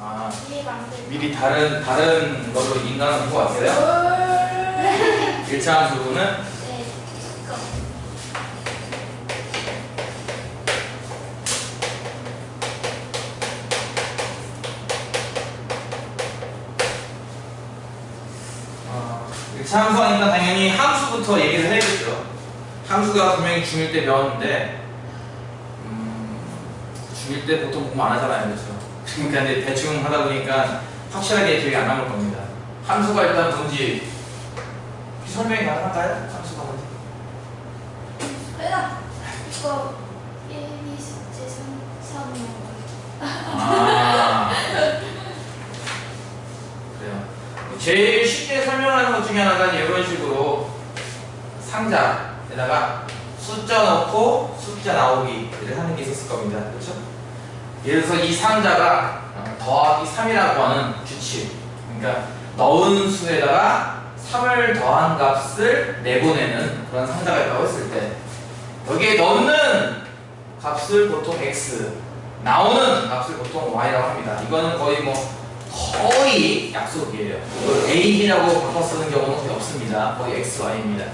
아, 미리 만들. 미리 다른 걸로 인간한 것 같아요? 1차 함수는? 네. 이거. 어, 1차 함수하니까 당연히 함수부터 얘기를 해야겠죠. 함수가 분명히 중1 때 배웠는데 중1 때 보통 공부 안 하잖아요. 그렇죠? 그러니까 이제 대충 하다 보니까 확실하게 기억이 안 남을 겁니다. 함수가 일단 뭔지 설명이 가능할까요? 함수가 뭔지? 그래요. 이거 1, 2, 3, 3, 4, 5. 아, 그래요. 제일 쉽게 설명하는 것 중에 하나가 이런 식으로 상자에다가 숫자 넣고 숫자 나오기를 하는 게 있었을 겁니다. 그렇죠? 예를 들어서 이 상자가 더하기 3이라고 하는 규칙, 그러니까 넣은 수에다가 3을 더한 값을 내보내는 그런 상자가 있다고 했을 때 여기에 넣는 값을 보통 x, 나오는 값을 보통 y라고 합니다. 이거는 거의 약속이에요. 이걸 a, b라고 바꿔 쓰는 경우는 거의 없습니다. 거의 x, y입니다.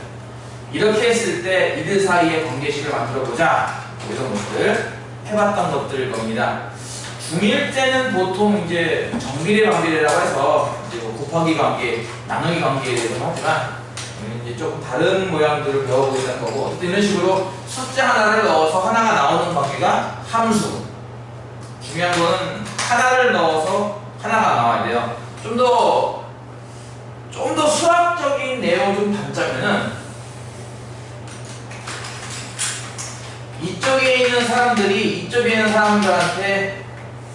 이렇게 했을 때 이들 사이의 관계식을 만들어 보자. 이런 것들 해봤던 것들일 겁니다. 중1 때는 보통 이제 정비례 관계라고 해서 이제 곱하기 관계, 나누기 관계에 대해서 하지만 이제 조금 다른 모양들을 배워보자는 거고, 어쨌든 이런 식으로 숫자 하나를 넣어서 하나가 나오는 관계가 함수. 중요한 거는 하나를 넣어서 하나가 나와야 돼요. 좀 더 수학적인 내용을 좀 담자면은 이쪽에 있는 사람들이 이쪽에 있는 사람들한테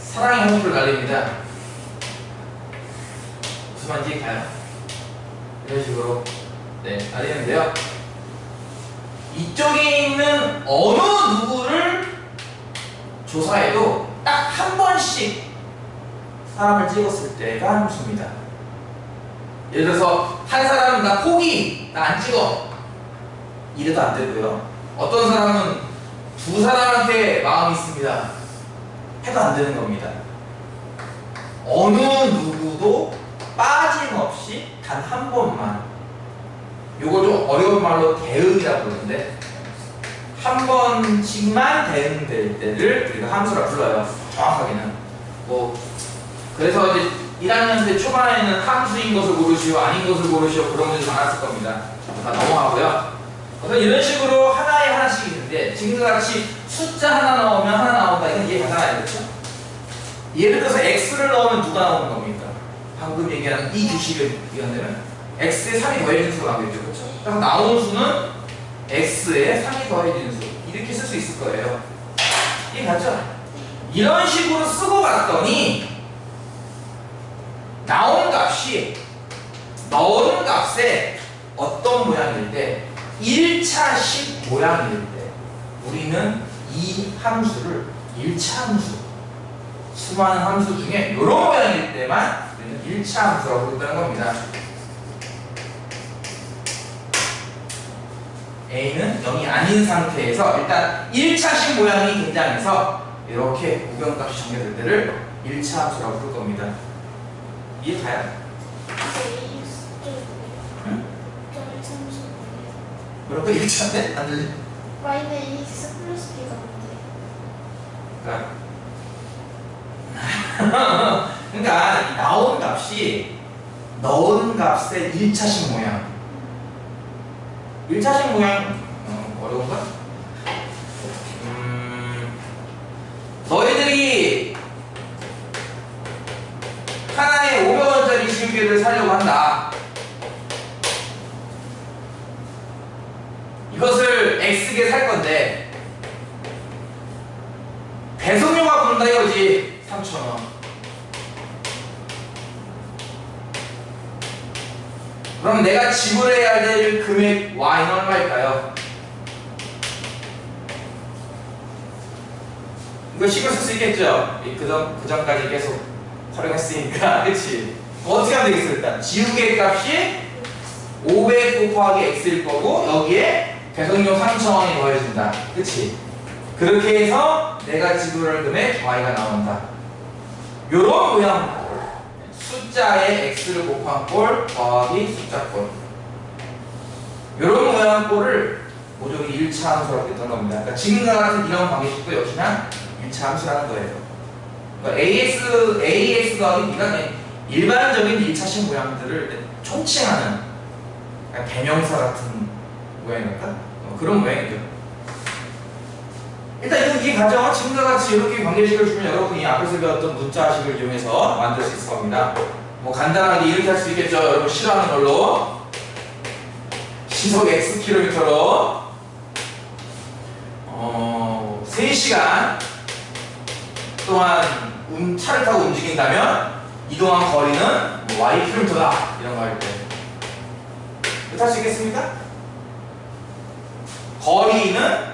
사랑의 홍보를 날립니다. 무슨 말인지 가요? 이런 식으로 날리는데요. 이쪽에 있는 어느 누구를 조사해도 딱 한 번씩 사람을 찍었을 때가 함수입니다. 예를 들어서 한 사람은 나 포기, 나 안 찍어, 이래도 안 되고요. 어떤 사람은 두 사람한테 마음이 있습니다, 해도 안 되는 겁니다. 어느 누구도 빠짐없이 단 한 번만, 요걸 좀 어려운 말로 대응이라고 부르는데, 한 번씩만 대응될 때를 우리가 함수라 불러요. 정확하게는 그래서 이제 1학년 때 초반에는 함수인 것을 고르시오, 아닌 것을 고르시오, 그런 문제도 많았을 겁니다. 다 넘어가고요. 그래서 이런 식으로 하나에 하나씩 있는데, 지금과 같이 숫자 하나 넣으면 하나 나온다, 이건 이해 가잖아요. 그렇죠? 예를 들어서 x를 넣으면 누가 나오는 겁니까? 방금 얘기한 이 규칙을 이해한다면 x에 3이 더해진 수가 나오겠죠. 그렇죠? 그래서 나오는 수는 x에 3이 더해진 수, 이렇게 쓸 수 있을 거예요. 이해 갔죠? 이런 식으로 쓰고 봤더니 나온 값이 넣은 값에 어떤 모양일 때, 1차식 모양일 때 우리는 이 함수를 1차 함수, 수많은 함수 중에 이런 모양일 때만 우리는 1차 함수라고 부른다는 겁니다. A는 0이 아닌 상태에서 일단 1차식 모양이 등장해서 이렇게 우변값이 정해질 때를 1차 함수라고 부를 겁니다. 이해 가요? 응? 뭐라고? 1차인데? 안 들리? y는 x 플러스 b가 뭔데? 그러니까 나온 값이 넣은 값의 1차식 모양. 1차식 모양 어려운가? 너희들이 하나에 500원짜리 지우개를 사려고 한다. 이것을 X개 살 건데 배송료가 붙는다 이거지. 3,000원. 그럼 내가 지불해야 될 금액 Y는 얼마일까요? 이거 신경 쓸 수 있겠죠? 그 전까지 계속 활용했으니까. 그치? 어떻게 하면 되겠어? 일단 지우개 값이 500 곱하기 X일 거고 여기에 배송료 3,000원이 더해진다. 그치? 그렇게 해서 내가 지불할 금액 Y가 나온다. 요런 모양 숫자에 x를 곱한 꼴 더하기 숫자 꼴 요런 모양 꼴을 모조리 1차 함수라고 했던 겁니다. 그러니까 지금과 같은 이런 방식도 역시나 1차 함수라는 거예요. 그러니까 ax 더하기 b가 일반적인 1차식 모양들을 총칭하는 그러니까 대명사 같은 모양이랄까? 그런 모양이죠. 일단 이건 이 과정은 지금과 같이 이렇게 관계식을 주면 여러분이 앞에서 배웠던 문자식을 이용해서 만들 수 있을 겁니다. 뭐 간단하게 이렇게 할 수 있겠죠. 여러분 싫어하는 걸로 시속 Xkm로 3시간 동안 차를 타고 움직인다면 이동한 거리는 뭐 Ykm다 이런 거 할 때 이렇게 할 수 있겠습니까? 거리는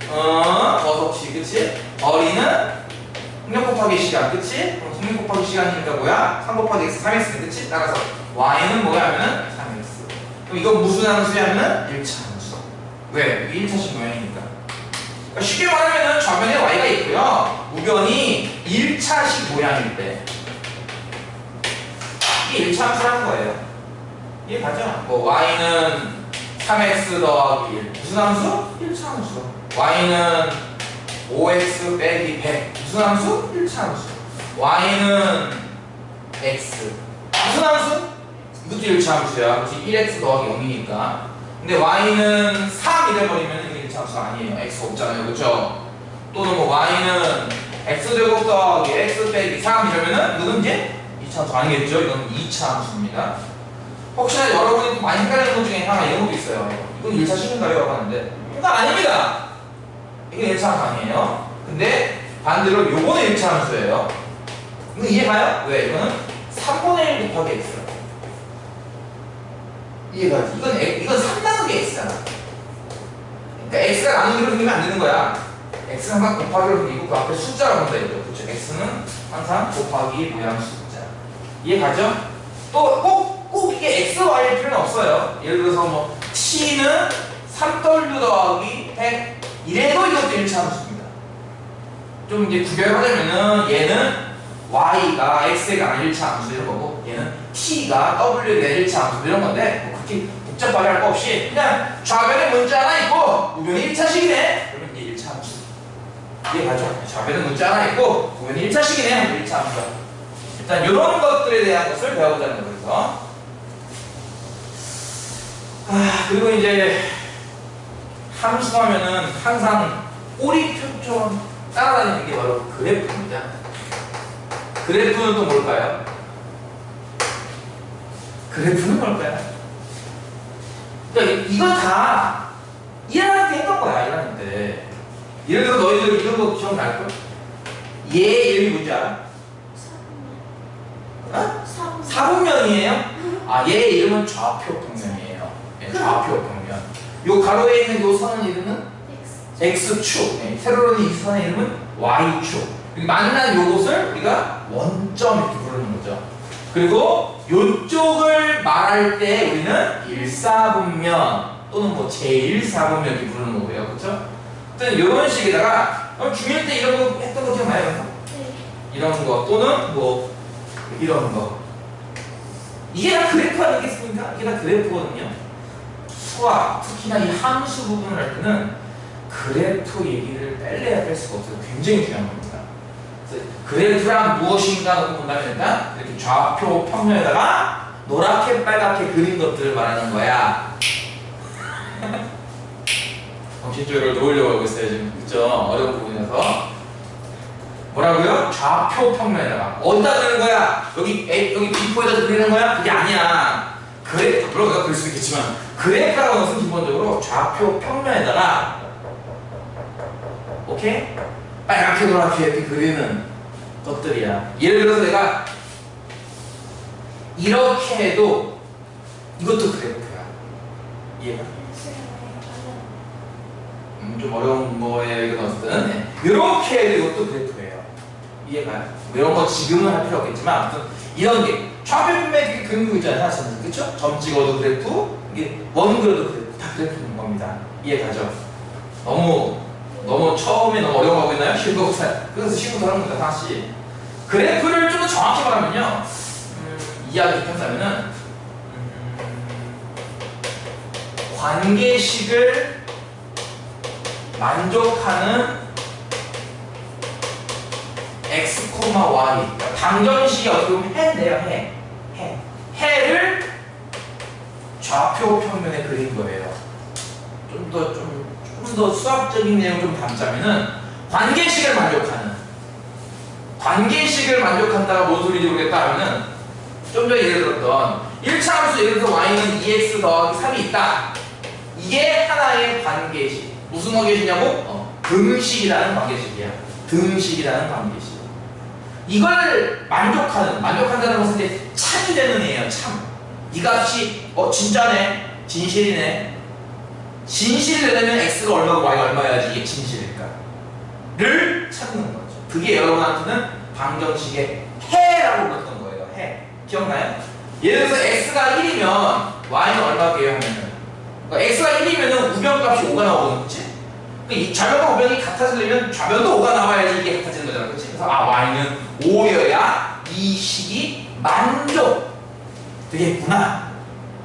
버섯치 그치? 거리는 속력 곱하기 시간 그치? 그럼 속력 곱하기 시간이니까 뭐야? 3 곱하기 x 3x 그치? 따라서 y는 뭐야 하면은 3x 그럼 이건 무슨 함수냐면은 1차 함수 왜? 이게 1차식 모양이니까 그러니까 쉽게 말하면은 좌변에 y가 있고요 우변이 1차식 모양일 때 이게 1차 함수라는 거예요 이해 가죠? 뭐 y는 3x 더하기 1 무슨 함수? 1차 함수 y는 5x 빼기 100 무슨 함수? 1차 함수 y는 x 무슨 함수? 이것도 1차 함수야 그치? 1x 더하기 0이니까 근데 y는 3 이래버리면 이게 1차 함수 아니에요 x 없잖아요 그쵸? 또는 뭐 y는 x제곱 더하기 x 빼기 3 이러면은 이거는 이제 2차 함수 아니겠죠? 이건 2차 함수입니다 혹시나 여러분이 많이 헷갈리는 것 중에 하나 이런 것도 있어요 이건 1차식인가요? 하는데 그러니까 아닙니다 이게 1차 함수 아니에요. 근데 반대로 요거는 1차 함수예요. 이거 이해가요? 왜? 이거는 3분의 1 곱하기 x. 이해가지? 이건 3 나누기 x잖아. 그러니까 x가 나누기로 생기면 안 되는 거야. x는 항상 곱하기로 생기고 그 앞에 숫자라고 한다 이거죠. 그렇죠? x는 항상 곱하기 모양 숫자. 이해가죠? 또 꼭 이게 x, y일 필요는 없어요. 예를 들어서 뭐 t는 3w 더하기 100 이래도 이것도 1차 함수입니다. 좀 이제 구별하자면은 얘는 y가 x가 아닌 1차 함수 이런 거고 얘는 t가 w에 대한 1차 함수 이런 건데 뭐 그렇게 복잡하게 할 거 없이 그냥 좌변에 문자 하나 있고 우변이 1차식이네 그러면 이게 1차 함수 이해가죠? 좌변에 문자 하나 있고 우변이 1차식이네 하면 1차 함수 일단 이런 것들에 대한 것을 배워보자는 거죠. 그리고 이제 함수하면은 항상 꼬리표처럼 따라다니는 게 바로 그래프입니다. 그래프는 또 뭘까요? 그래프는 뭘까요? 그러니까 이거 다 1학년 때 했던 거야, 1학년 때. 예를 들어 너희들 이런 거 기억날걸? 얘 이름이 뭔지 알아? 사분면이에요? 얘 이름은 좌표평면이에요. 좌표평면. 요 가로에 있는 요 선의 이름은 X축. 세로로 있는 이 선의 이름은 Y축. 만난 요것을 우리가 원점 이렇게 부르는 거죠. 그리고 요쪽을 말할 때 우리는 일사분면 또는 뭐 제1사분면 이렇게 부르는 거고요. 그렇죠? 어떤 이런 식에다가 중1 때 이런 거 했던 거 기억나요? 네. 이런 거 또는 뭐 이런 거. 이게 다 그래프 아니겠습니까? 이게 다 그래프거든요. 수학, 특히나 이 함수 부분을 할 때는 그래프 얘기를 뺄래야 뺄 수가 없어요. 굉장히 중요한 겁니다. 그래서 그래프란 무엇인가 놓고 본다면 일단 이렇게 좌표 평면에다가 노랗게 빨갛게 그린 것들을 말하는 거야. 정신줄을 놓으려고 하고 있어요 지금. 그죠? 어려운 부분이라서. 뭐라고요? 좌표 평면에다가 어디다 그리는 거야? 여기 B4에다 그리는 거야? 그게 아니야. 그래프, 물론 내가 그릴 수 있겠지만 그래프라고 하는 것은 기본적으로 좌표 평면에다가 오케이? 빨갛게 노랗게 이렇게 그리는 것들이야. 예를 들어서 내가 이렇게 해도 이것도 그래프야. 이해가? 좀 어려운 거예요 이건 어쨌든. 이렇게 해도 이것도 그래프예요. 이해가요? 이런 거 지금은 할 필요 없겠지만 아무튼 이런 게 좌표 평면에 그리는 거 있잖아요. 사실은. 그쵸? 점 찍어도 그래프, 이게 원 그려도 그래프, 다 그래프인 겁니다. 이해가죠? 너무 너무 처음에 너무 어려운 거 하고 있나요? 쉬운 거부터. 그래서 쉬운 거부터 하는 겁니다, 하나씩. 그래프를 좀 더 정확히 말하면요. 이야기 이렇게 한다면은, 관계식을 만족하는 x, y. 그러니까 방정식이 어떻게 보면 해인데요, 해를 좌표 평면에 그린 거예요. 좀 더 수학적인 내용을 좀 담자면은 관계식을 만족한다가 뭔 소리인지 모르겠다 하면은 좀 전에 예를 들었던 1차 함수 예를 들어서 y는 2x 더하기 3이 있다. 이게 하나의 관계식. 무슨 관계식이냐고? 등식이라는 관계식이야. 등식이라는 관계식. 이걸 만족한다는 것은 이제 참이 되는 애예요, 참. 이 값이 진짜네, 진실이네. 진실이 되려면 x가 얼마고 y가 얼마여야지 이게 진실일까?를 찾는 거죠. 그게 여러분한테는 방정식의 해라고 불렀던 거예요. 해. 기억나요? 예를 들어서 x가 1이면 y는 얼마게요 하면은, 그러니까 x가 1이면은 우변값이 5가 나오거든, 그치? 이 좌변과 우변이 같아지려면 좌변도 5가 나와야지 이게 같아지는 거잖아, 그치? 그래서 y는 5여야 이 식이 만족 되겠구나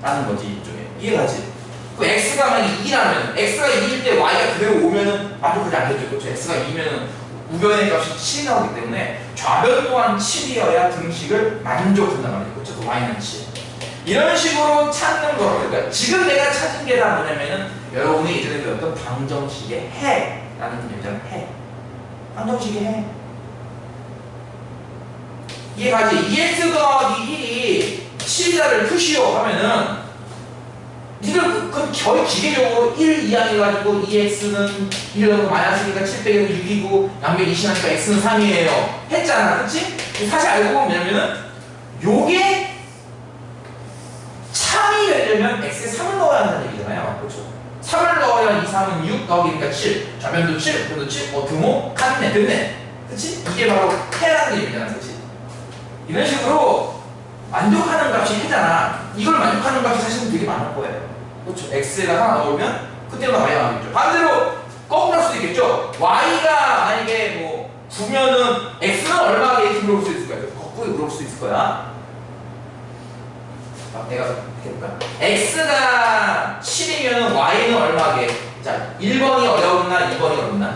라는 거지, 이쪽에. 이해가지? 그 x가 만약에 2라면, x가 2일 때 y가 그대로 5면은 만족하지 않겠죠, 그렇죠? x가 2면은 우변의 값이 7이 나오기 때문에 좌변 또한 7이어야 등식을 만족한단 말이죠, 그렇죠? 그 y는 7. 이런 식으로 찾는 거. 그러니까 지금 내가 찾은 게 다 뭐냐면은 여러분이 예전에 배웠던 방정식의 해라는 얘기잖아요. 해. 방정식의 해. 이해가지? 2x 더하기 1이 7이다를 푸시오 하면은 니들 그건 거의 기계적으로 1 이항해가지고 2x는 1을 마이너스니까 7 빼기 6이고 양변 20하니까 x는 3이에요 했잖아, 그치? 사실 알고 보면 뭐냐면은 요게 참이 되려면 x에 3을 넣어야 한다는 얘기잖아요, 그렇죠? 3을 넣어야 2, 3은 6 더하기니까 7 좌변도 7, 우변도 7, 등호 같네, 됐네, 그치? 이게 바로 해라는 얘기잖아, 그치? 이런 식으로 만족하는 값이 해잖아. 이걸 만족하는 값이 사실은 되게 많을 거예요. 그렇죠? x에다 하나 넣으면 그때마다 y가 나오겠죠. 반대로 거꾸로 할 수도 있겠죠. y가 만약에 뭐 9면은 x는 얼마게 이렇게 물어볼 수 있을 거야. 거꾸로 물어볼 수 있을 거야. 내가 이렇게 해볼까? x가 7이면 y는 얼마게? 자, 1번이 어려웠나 2번이 어렵나?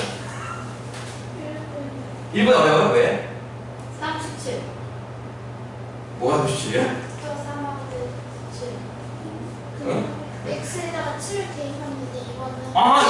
1번 어려워요? 왜? 37. 뭐가 37이야? 3하고 7. 응? x에다가 7을 대입하는데 이거는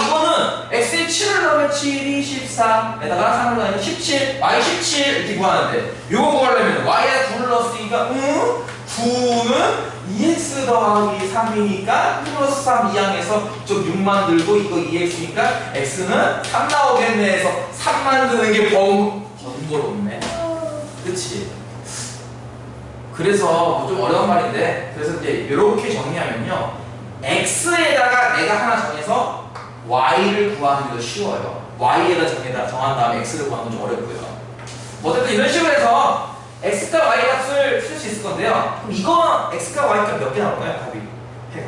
이거는 x에 7을 넣으면 7이 14 에다가 3을 넣으면 17 y 17 이렇게 구하는데 요거 구하려면 y에 9를 넣었으니까 9는 2x 더하기 3이니까 플러스 3 이항해서 좀 6 만들고 이거 2x니까 x는 3 나오겠네 해서 3 만드는 게 번거롭네. 그치? 그래서 좀 어려운 말인데, 그래서 이제 이렇게 정리하면요, x에다가 내가 하나 정해서 y를 구하는 게 더 쉬워요. y에다 정한 다음에 x를 구하는 건 좀 어렵고요. 어쨌든 이런 식으로 해서 x과 y 값을 쓸 수 있을 건데요. 그럼 이거 x과 y 값 몇 개 나올까요? 답이 해가.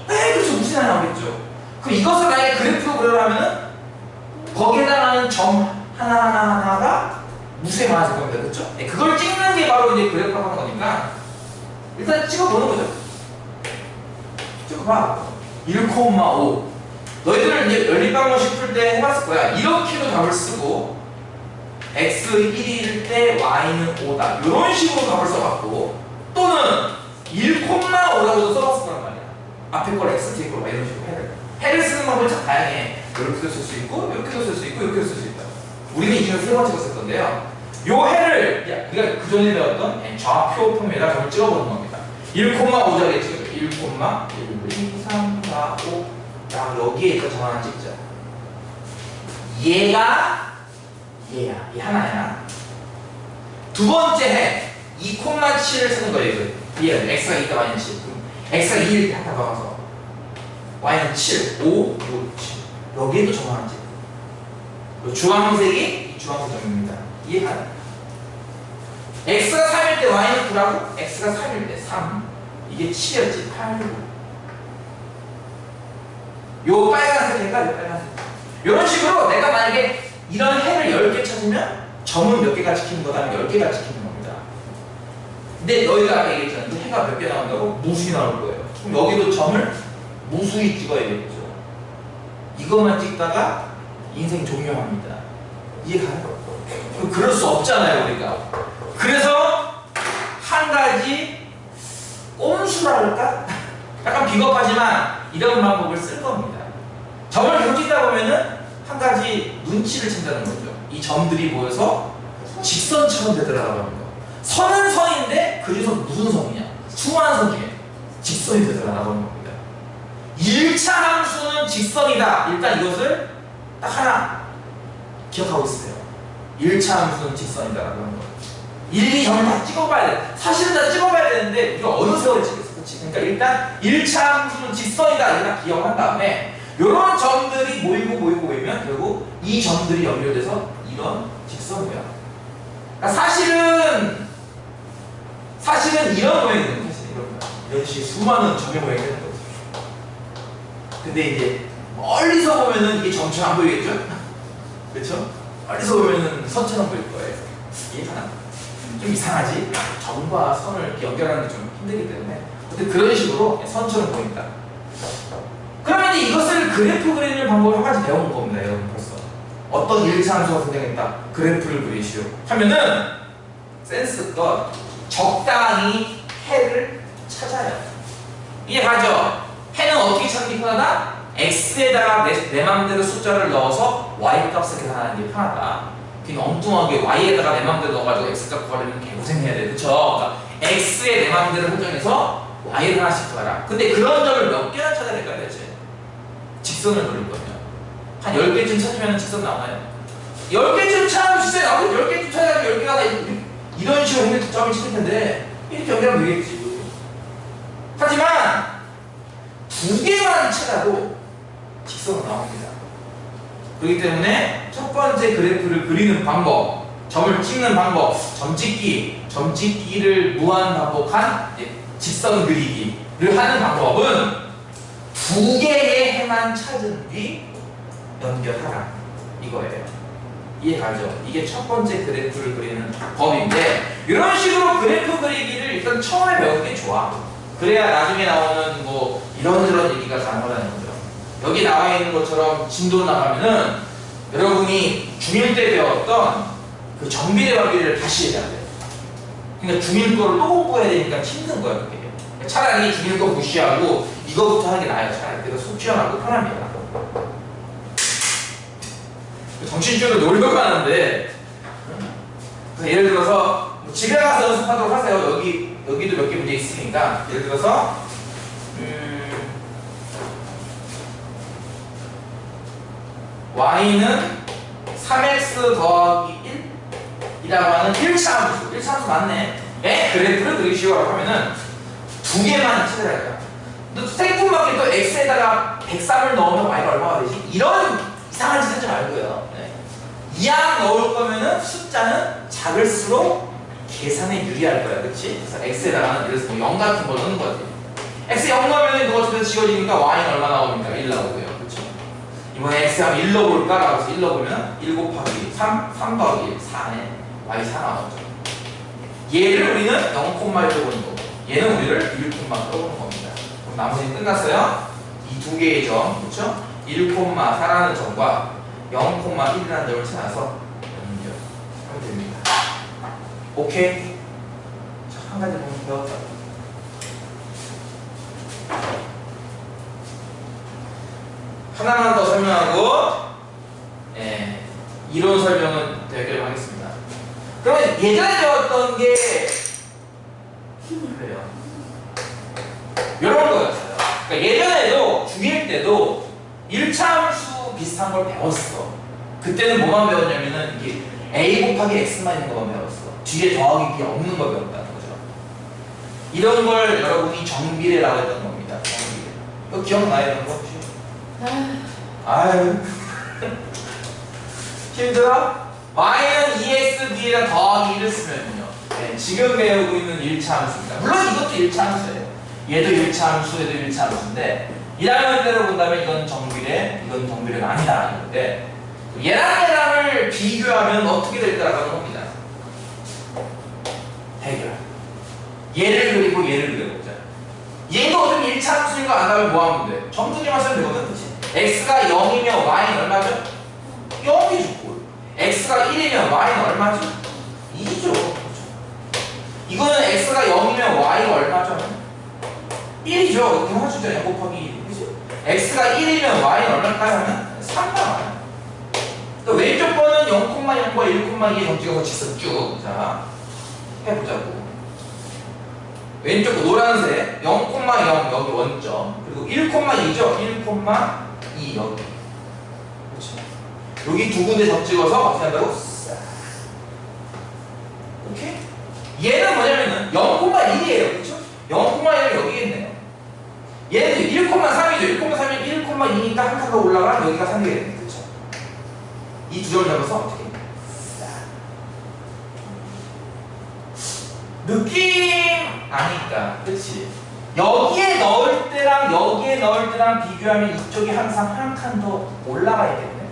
네, 그렇죠. 무슨 하나 나오겠죠. 그럼 이것을 만약에 그래프로 그려라면은 거기에 해당하는 점 하나가 무수히 많아질 겁니다. 그렇죠? 네, 그걸 찍는 게 바로 이제 그래프라고 하는 거니까 일단 찍어보는 거죠. 찍어봐. 1,5. 너희들은 이제 연립방정식 풀 때 해봤을 거야. 이렇게도 답을 쓰고 x 1일 때 y는 5다. 이런 식으로 답을 써봤고, 또는 1,5라고도 써봤을 거란 말이야. 앞에 걸 x, 뒤에 걸 y 이런 식으로 해를 쓰는 방법이 참 다양해. 이렇게도 쓸 수 있고, 이렇게도 쓸 수 있고, 이렇게도 쓸 수 있다. 우리는 이 중에 세 번째로 쓸 건데요. 요 해를 우리가 그 전에 배웠던 좌표 평면에다 점을 찍어보는 겁니다. 1,5짜리 찍어줘. 1, 2, 3, 4, 5. 자, 여기에 있던 점 하나 찍자. 얘야. 얘 하나야. 두 번째 해 2,7을 쓰는 거예요. 이거 얘가 x가 2다 y는 7. 그럼 x가 2일 때 하나 더 가서 y는 7, 5, 6, 7. 여기에도 점 하나 찍어. 주황색이 이 주황색 점입니다. 이해가요? x가 3일 때 y는 9라고? x가 3일 때 3. 이게 7이었지. 8, 9. 요 빨간색 색깔, 요 빨간색. 이런 식으로 내가 만약에 이런 해를 10개 찾으면 점은 몇 개가 찍히는 거다, 10개가 찍히는 겁니다. 근데 너희가 아까 얘기했잖아. 이제 해가 몇 개 나온다고? 무수히 나올 거예요. 그럼 여기도 점을 무수히 찍어야겠죠. 이것만 찍다가 인생 종료합니다. 이해가요? 그럴 수 없잖아요, 우리가. 그래서 한 가지 꼼수랄까? 약간 비겁하지만 이런 방법을 쓸 겁니다. 점을 계속 찍다 보면은 한 가지 눈치를 챈다는 거죠. 이 점들이 모여서 직선처럼 되더라고요. 선은 선인데 그 중에서 무슨 선이냐? 수많은 선 중에 직선이 되더라고요. 겁니다. 1차 함수는 직선이다. 일단 이것을 딱 하나 기억하고 있어요. 1차 함수는 직선이다라고 하는 거예요. 1, 2 점을 다 찍어봐야 돼. 사실은 다 찍어봐야 되는데 우리가 어느 세월에 찍겠어. 그치? 그러니까 일단 1차 함수는 직선이다. 일단 기억한 다음에 이런 점들이 모이면 결국 이 점들이 연결돼서 이런 직선이야. 그러니까 사실은 이런 모양이 되는 거지. 이런 식의 수많은 점의 모양이 되는 거지. 근데 이제 멀리서 보면은 이게 점처럼 안 보이겠죠? 그렇죠? 멀리서 보면은 선처럼 보일 거예요. 이해가나? 좀 이상하지? 점과 선을 연결하는 게 좀 힘들기 때문에 근데 그런 식으로 선처럼 보인다. 그러면 이제 이것을 그래프 그리는 방법을 한 가지 배운 겁니다, 여러분 벌써. 어떤 1차 함수가 등장했다. 그래프를 그리시오. 하면은 센스껏 적당히 해를 찾아요. 이해가죠? 해는 어떻게 찾기 편하다? x에다가 내 맘대로 숫자를 넣어서 y 값을 계산하는 게 편하다. 그냥 엉뚱하게 y에다가 내 맘대로 넣어가지고 x 값 구하려면 개고생해야 돼. 그쵸? 그러니까 x에 내 맘대로 설정해서 y를 하나씩 구하라. 근데 그런 점을 몇 개나 찾아야 될까요, 대체? 직선을 그릴 거면 한 10개쯤 찾으면 직선 나오나요? 10개쯤 찾으면 직선이 나오고 10개쯤 찾아가지고 10개가 다 이런 식으로 해서 점이 찍힐 텐데 이렇게 연결하면 되겠지. 하지만 2개만 찾아도 직선은 나옵니다. 그렇기 때문에 첫 번째 그래프를 그리는 방법, 점을 찍는 방법, 점찍기를 무한 반복한 직선 그리기를 하는 방법은 2개의 해만 찾은 뒤 연결하라 이거예요. 이해가죠? 이게 첫 번째 그래프를 그리는 법인데 이런 식으로 그래프 그리기를 일단 처음에 배우는 게 좋아. 그래야 나중에 나오는 뭐 이런저런 얘기가 가능하다는 거죠. 여기 나와 있는 것처럼 진도 나가면은 여러분이 중1 때 배웠던 그 정비례 관계를 다시 해야 돼. 그러니까 중1 거를 또 공부해야 되니까 힘든 거야 그게. 차라리 중1 거 무시하고 이거부터 하는 게 나아요. 차라리 그래서 속 시원하고 편합니다. 정신줄을 놀려고 하는데 예를 들어서 뭐 집에 가서 연습하도록 하세요. 여기도 몇 개 문제 있으니까 예를 들어서 y는 3x 더하기 1이라고 하는 1차 함수 1차 함수 맞네. 그래프를 그리시오라고 하면은 2개만 찾아야 할까요? 너 생뚱맞게 또 x에다가 103을 넣으면 y가 얼마가 되지? 이런 이상한 짓 하지 말고요. 네. 2항 넣을 거면은 숫자는 작을수록 계산에 유리할 거야, 그렇지? 그래서 x에다가는 예를 들어서 0 같은 걸 넣는 거지. x 0 넣으면 그거 어쨌든 지워지니까 y는 얼마 나옵니까? 1 나오고요, 그렇죠? 이번에 x 하면 1 넣어볼까? 라고 해서 1 넣어보면 1 곱하기 3 더하기 1, 4네. y 4 나오죠. 얘를 우리는 0,1로 보는 거고, 얘는 우리를 1,4로 보는 겁니다. 그럼 나머지는 끝났어요? 이 두 개의 점, 그렇죠? 1,4라는 점과 0,1이라는 점을 찾아서 연결하면 됩니다. 오케이? 자, 한 가지 보면 배웠다. 하나만 더 설명하고 이론 설명은 여기까지 하겠습니다. 그러면 예전에 배웠던 게 그래요. 이런 거였어요. 그러니까 예전에도 중1 때도 1차 함수 비슷한 걸 배웠어. 그때는 뭐만 배웠냐면은 이게 a 곱하기 x만 있는 것만 배웠어. 뒤에 더하기 게 없는 걸 배웠다는 거죠. 이런 걸 여러분이 정비례라고 했던 겁니다. 정비례. 이거 기억나요? 이런 거 혹시? 아유 힘들어? y는 2x b에다 더하기 1을 쓰면요. 네, 지금 배우고 있는 1차 함수입니다. 물론 이것도 1차 함수예요. 얘도 1차 함수, 얘도 1차 함수인데 1학년대로 본다면 이건 정비례, 이건 정비례가 아니다. 이건데 얘랑을 비교하면 어떻게 될 거라고 하는 겁니다. 대결. 얘를 그리고 얘를 그려보자. 얘도 어차피 1차 함수인 거 안다면 뭐 하면 돼? 점수기만 쓰면 되거든, 그치? x가 0이면 y는 얼마죠? 0이죠. x가 1이면 y는 얼마죠? 2죠. 이거는 x가 0이면 y가 얼마죠? 1이죠. 이렇게 해주잖아요. 곱하기 1. 그치? x가 1이면 y는 얼마일까요? 하면 3가 나와요. 왼쪽 거는 0,0과 1,2의 정지가 직선 쭉. 자, 해보자고. 왼쪽 거 노란색 0,0 여기 원점. 그리고 1,2죠? 1,2 여기. 그렇죠. 여기 두 군데 점 찍어서 어떻게 한다고? 오케이? 얘는 뭐냐면은 0,1이에요. 그렇죠? 0,1이 여기 있네요. 얘는 1,3이죠. 1,3이면 1,2니까 한 칸 더 올라가면 여기가 3이 되겠네. 그렇죠? 이 두 점을 잡아서 어떻게 해? 느낌 아니까. 그렇지? 여기에 넣을 때랑 여기에 넣을 때랑 비교하면 이쪽이 항상 한 칸 더 올라가야 되겠네.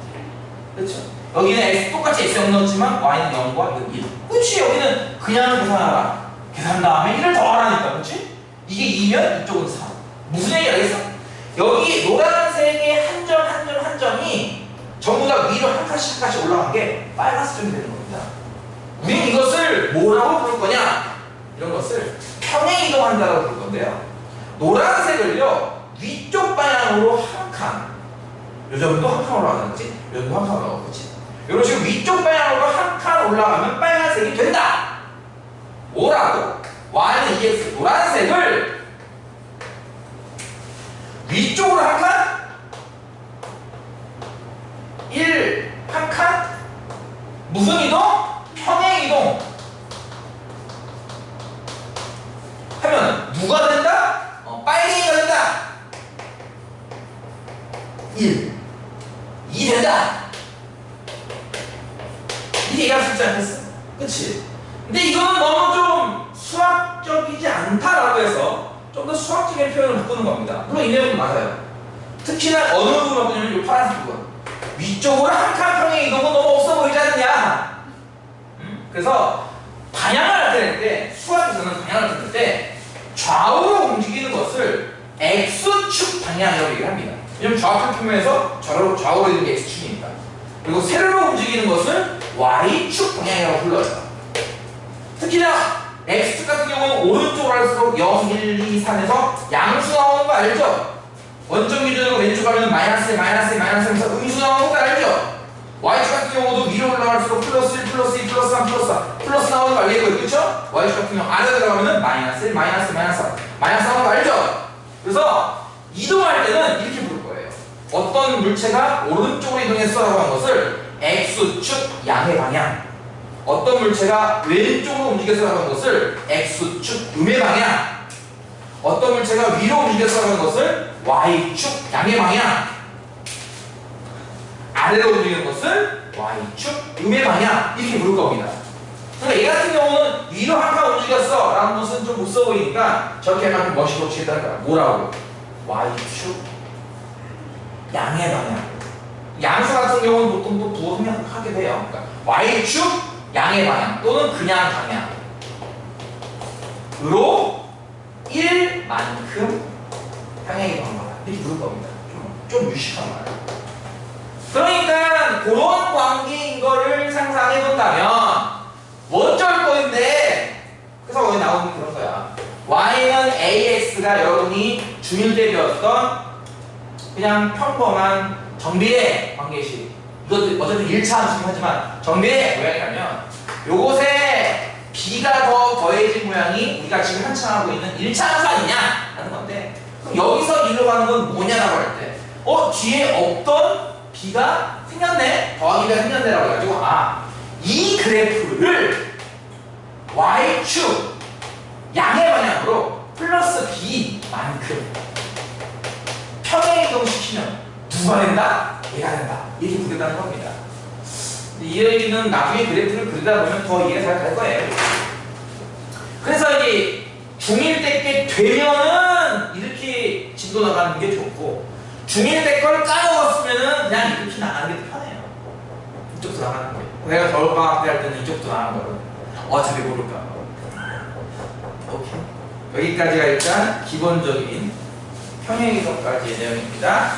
그렇죠? 여기는 x 똑같이 x0 넣었지만 y는 0과 이건 1. 그렇지? 여기는 그냥 계산하라. 계산 다음에 1을 더하라니까. 그렇지? 이게 2면 이쪽은 3. 무슨 얘기 알겠어? 여기 노란색의 한 점 한 점 한 점이 전부 다 위로 한 칸씩 올라간 게 빨간색 점이 되는 겁니다. 우리는 이것을 뭐라고 부를 거냐? 이런 것을 평행이동한다고 부를 건데요. 노란색을요 위쪽 방향으로 한 칸, 요 점도 한 칸 올라가겠지? 요 점도 한 칸 올라가겠지? 이런 식으로 위쪽 방향으로 한 칸 올라가면 빨간색이 된다. 뭐라고? y는 2x 노란색을 위쪽으로 한 칸? 1 한 칸? 무슨 이동? 평행이동 하면 누가 된다? 빨갱이가 된다. 1 2 된다. 이게 얘기할 수 있지 않겠어? 그치? 근데 이거는 너무 좀 수학적이지 않다라고 해서 좀 더 수학적인 표현을 바꾸는 겁니다. 물론 이 내용도 맞아요. 특히나 어느 부분을 바꾸냐면 이 파란색 부분. 위쪽으로 한 칸 평행 이동은 너무 없어 보이지 않느냐? 그래서 방향을 나타낼 때, 수학에서는 방향을 나타낼 때 좌우로 움직이는 것을 X축 방향이라고 얘기를 합니다. 왜냐면 좌표 표면에서 좌우로 있는 게 X축이니까. 그리고 세로로 움직이는 것을 Y축 방향이라고 불러요. 특히나 X축 같은 경우는 오른쪽으로 갈수록 0, 1, 2, 3에서 양수 나오는 거 알죠? 원점 기준으로 왼쪽 가면 마이너스 1, 마이너스 1, 마이너스 1에서 음수 나오는 거 알죠? Y축 같은 경우도 위로 올라갈수록 플러스 1, 플러스 2, 플러스 3, 플러스 4 플러스 나오는 거 알겠고요. 그쵸? Y축 같은 경우 아래로 들어가면 마이너스 1, 마이너스 1, 마이너스 3 마이너스 나오는 거 알죠? 그래서 이동할 때는 이렇게 부를 거예요. 어떤 물체가 오른쪽으로 이동했어 라고 한 것을 X축 양의 방향, 어떤 물체가 왼쪽으로 움직여서 라고 한 것을 X축 음의 방향, 어떤 물체가 위로 움직여서 라고 한 것을 Y축 양의 방향, 아래로 움직이는 것을 Y축 음의 방향 이렇게 부를 겁니다. 그러니까 얘 같은 경우는 위로 한 칸 움직였어 라는 것은 좀 못 써 보이니까 저렇게 하면 멋있게 치겠다는 거야. 뭐라고? Y축 양의 방향. 양수 같은 경우는 보통 또 두어 생각하게 돼요. 그러니까 Y축 양의 방향 또는 그냥 방향으로 1만큼 향해 이동한다. 이렇게 부를 겁니다. 좀 유식한 말. 그러니까 그런 관계인 거를 상상해 본다면 뭐 어쩔 건데, 그래서 거기 나오는 그런 거야. Y는 AX가 여러분이 중1 때 배웠던 그냥 평범한 정비례 관계식. 이것도 어쨌든 1차 함수긴 하지만 정비례 모양이라면 요것에 B가 더 더해진 모양이 우리가 지금 한참 하고 있는 1차 함수 아니냐? 하는 건데, 그럼 여기서 이루어 가는 건 뭐냐라고 할 때 뒤에 없던 B가 생겼네? 더하기가 생겼네라고 해가지고 이 그래프를 Y축 양의 방향으로 플러스 B만큼 평행이동시키면 누가 된다? 얘가 된다. 이렇게 부른다는 겁니다. 이 얘기는 나중에 그래프를 그리다 보면 더 이해가 잘 갈 거예요. 그래서 이제 중1 때 게 되면은 이렇게 진도 이쪽으로 나가는 게 좋고, 중1 때 걸 까먹었으면은 그냥 이렇게 나가는 게 더 편해요. 이쪽도 나가는 거예요. 내가 겨울방학 때 할 때는 이쪽도 나가는 거거든. 어차피 모를까. 오케이. 여기까지가 일단 기본적인 평행이동까지의 내용입니다.